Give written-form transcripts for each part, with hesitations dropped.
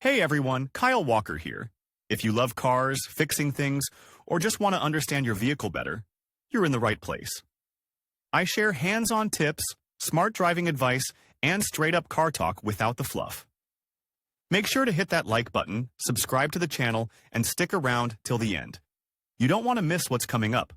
Hey everyone, Kyle Walker here. If you love cars, fixing things, or just want to understand your vehicle better, you're in the right place. I share hands-on tips, smart driving advice, and straight-up car talk without the fluff. Make sure to hit that like button, subscribe to the channel, and stick around till the end. You don't want to miss what's coming up.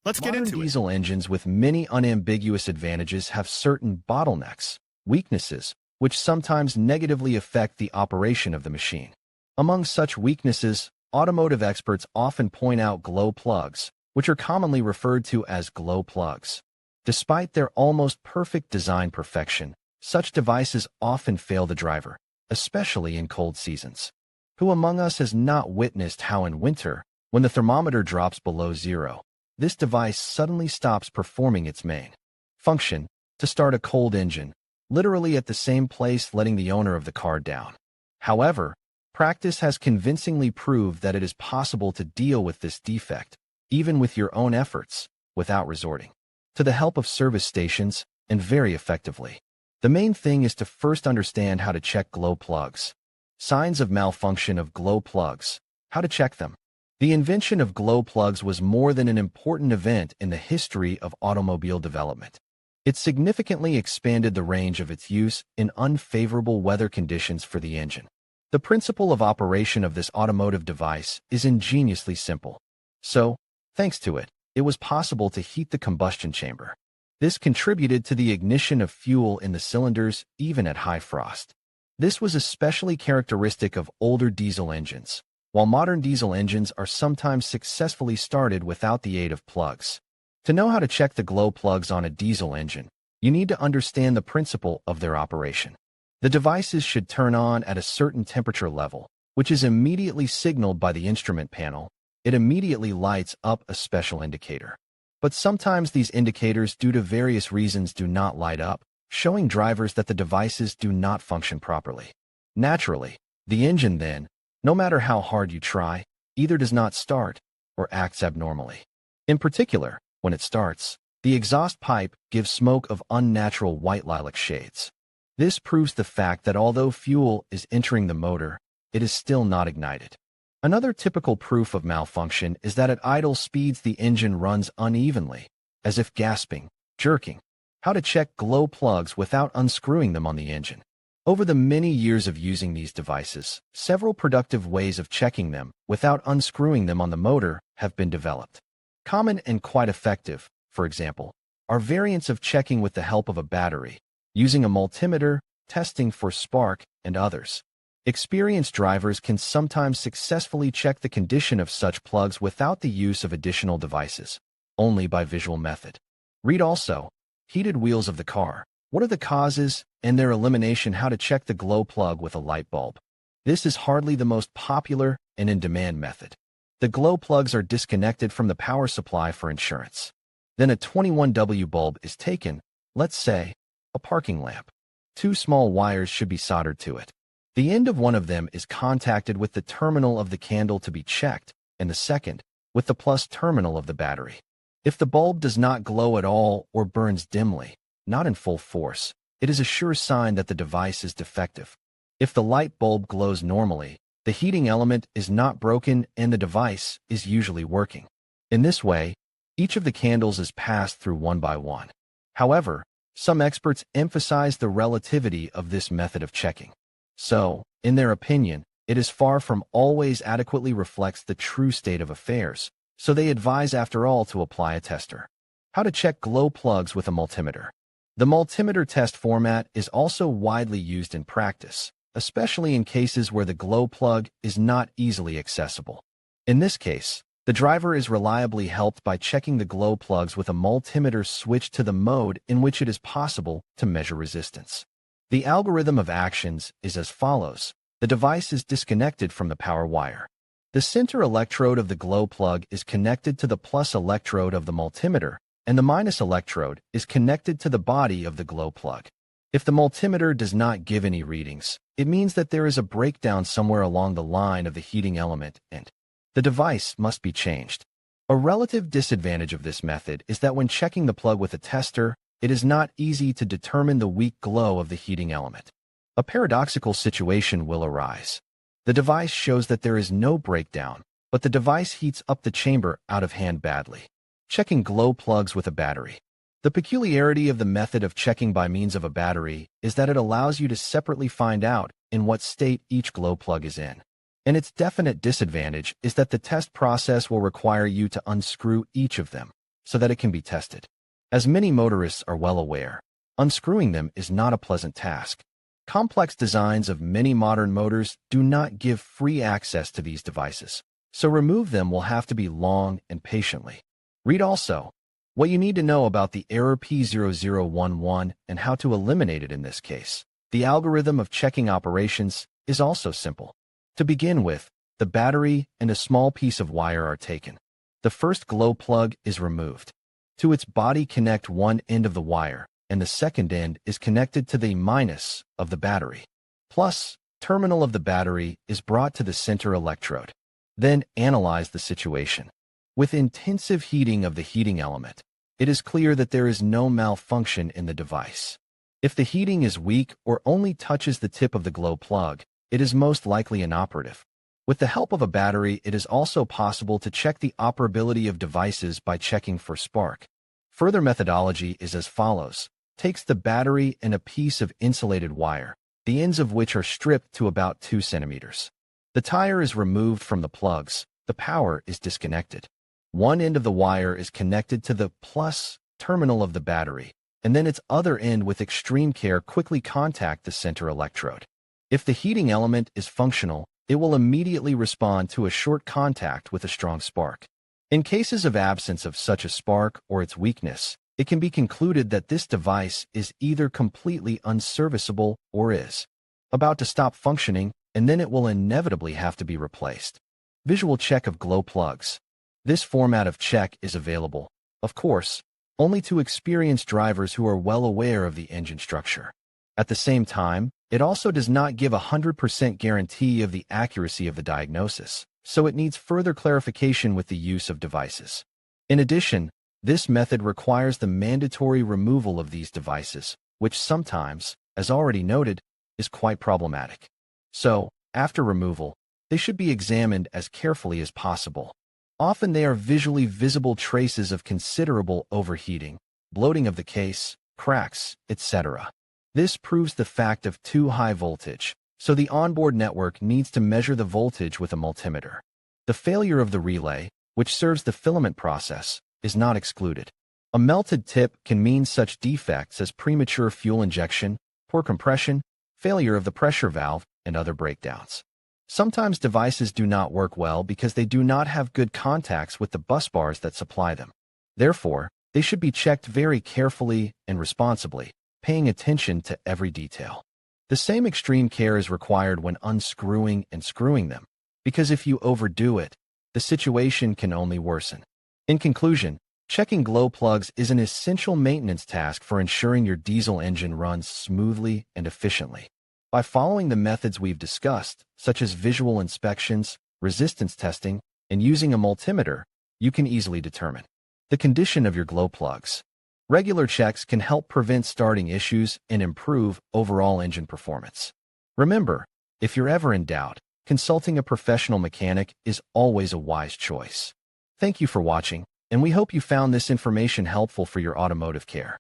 Let's get into it. Modern diesel engines with many unambiguous advantages have certain bottlenecks, weaknesses, which sometimes negatively affect the operation of the machine. Among such weaknesses, automotive experts often point out glow plugs, which are commonly referred to as glow plugs. Despite their almost perfect design perfection, such devices often fail the driver, especially in cold seasons. Who among us has not witnessed how in winter, when the thermometer drops below zero, this device suddenly stops performing its main function to start a cold engine, literally at the same place, letting the owner of the car down? However, practice has convincingly proved that it is possible to deal with this defect, even with your own efforts, without resorting to the help of service stations, and very effectively. The main thing is to first understand how to check glow plugs. Signs of malfunction of glow plugs. How to check them. The invention of glow plugs was more than an important event in the history of automobile development. It significantly expanded the range of its use in unfavorable weather conditions for the engine. The principle of operation of this automotive device is ingeniously simple. So, thanks to it, it was possible to heat the combustion chamber. This contributed to the ignition of fuel in the cylinders even at high frost. This was especially characteristic of older diesel engines, while modern diesel engines are sometimes successfully started without the aid of plugs. To know how to check the glow plugs on a diesel engine, you need to understand the principle of their operation. The devices should turn on at a certain temperature level, which is immediately signaled by the instrument panel. It immediately lights up a special indicator. But sometimes these indicators, due to various reasons, do not light up, showing drivers that the devices do not function properly. Naturally, the engine then, no matter how hard you try, either does not start or acts abnormally. In particular, when it starts, the exhaust pipe gives smoke of unnatural white lilac shades. This proves the fact that although fuel is entering the motor, it is still not ignited. Another typical proof of malfunction is that at idle speeds the engine runs unevenly, as if gasping, jerking. How to check glow plugs without unscrewing them on the engine. Over the many years of using these devices, several productive ways of checking them without unscrewing them on the motor have been developed. Common and quite effective, for example, are variants of checking with the help of a battery, using a multimeter, testing for spark, and others. Experienced drivers can sometimes successfully check the condition of such plugs without the use of additional devices, only by visual method. Read also, Heated Wheels of the Car. What are the causes and their elimination? How to check the glow plug with a light bulb. This is hardly the most popular and in-demand method. The glow plugs are disconnected from the power supply for insurance. Then a 21W bulb is taken, let's say, a parking lamp. Two small wires should be soldered to it. The end of one of them is contacted with the terminal of the candle to be checked, and the second, with the plus terminal of the battery. If the bulb does not glow at all or burns dimly, not in full force, it is a sure sign that the device is defective. If the light bulb glows normally, the heating element is not broken and the device is usually working. In this way, each of the candles is passed through one by one. However, some experts emphasize the relativity of this method of checking. So, in their opinion, it is far from always adequately reflects the true state of affairs, so they advise after all to apply a tester. How to check glow plugs with a multimeter. The multimeter test format is also widely used in practice, especially in cases where the glow plug is not easily accessible. In this case, the driver is reliably helped by checking the glow plugs with a multimeter switched to the mode in which it is possible to measure resistance. The algorithm of actions is as follows. The device is disconnected from the power wire. The center electrode of the glow plug is connected to the plus electrode of the multimeter, and the minus electrode is connected to the body of the glow plug. If the multimeter does not give any readings, it means that there is a breakdown somewhere along the line of the heating element, and the device must be changed. A relative disadvantage of this method is that when checking the plug with a tester, it is not easy to determine the weak glow of the heating element. A paradoxical situation will arise. The device shows that there is no breakdown, but the device heats up the chamber out of hand badly. Checking glow plugs with a battery. The peculiarity of the method of checking by means of a battery is that it allows you to separately find out in what state each glow plug is in. And its definite disadvantage is that the test process will require you to unscrew each of them so that it can be tested. As many motorists are well aware, unscrewing them is not a pleasant task. Complex designs of many modern motors do not give free access to these devices, so remove them will have to be long and patiently. Read also what you need to know about the error P0011 and how to eliminate it in this case. The algorithm of checking operations is also simple. To begin with, the battery and a small piece of wire are taken. The first glow plug is removed. To its body connect one end of the wire, and the second end is connected to the minus of the battery. Plus, terminal of the battery is brought to the center electrode. Then analyze the situation. With intensive heating of the heating element, it is clear that there is no malfunction in the device. If the heating is weak or only touches the tip of the glow plug, it is most likely inoperative. With the help of a battery, it is also possible to check the operability of devices by checking for spark. Further methodology is as follows. Takes the battery and a piece of insulated wire, the ends of which are stripped to about 2 centimeters. The tire is removed from the plugs. The power is disconnected. One end of the wire is connected to the plus terminal of the battery, and then its other end with extreme care quickly contact the center electrode. If the heating element is functional, it will immediately respond to a short contact with a strong spark. In cases of absence of such a spark or its weakness, it can be concluded that this device is either completely unserviceable or is about to stop functioning, and then it will inevitably have to be replaced. Visual check of glow plugs. This format of check is available, of course, only to experienced drivers who are well aware of the engine structure. At the same time, it also does not give a 100% guarantee of the accuracy of the diagnosis, so it needs further clarification with the use of devices. In addition, this method requires the mandatory removal of these devices, which sometimes, as already noted, is quite problematic. So, after removal, they should be examined as carefully as possible. Often they are visually visible traces of considerable overheating, bloating of the case, cracks, etc. This proves the fact of too high voltage, so the onboard network needs to measure the voltage with a multimeter. The failure of the relay, which serves the filament process, is not excluded. A melted tip can mean such defects as premature fuel injection, poor compression, failure of the pressure valve, and other breakdowns. Sometimes devices do not work well because they do not have good contacts with the bus bars that supply them. Therefore, they should be checked very carefully and responsibly, paying attention to every detail. The same extreme care is required when unscrewing and screwing them, because if you overdo it, the situation can only worsen. In conclusion, checking glow plugs is an essential maintenance task for ensuring your diesel engine runs smoothly and efficiently. By following the methods we've discussed, such as visual inspections, resistance testing, and using a multimeter, you can easily determine the condition of your glow plugs. Regular checks can help prevent starting issues and improve overall engine performance. Remember, if you're ever in doubt, consulting a professional mechanic is always a wise choice. Thank you for watching, and we hope you found this information helpful for your automotive care.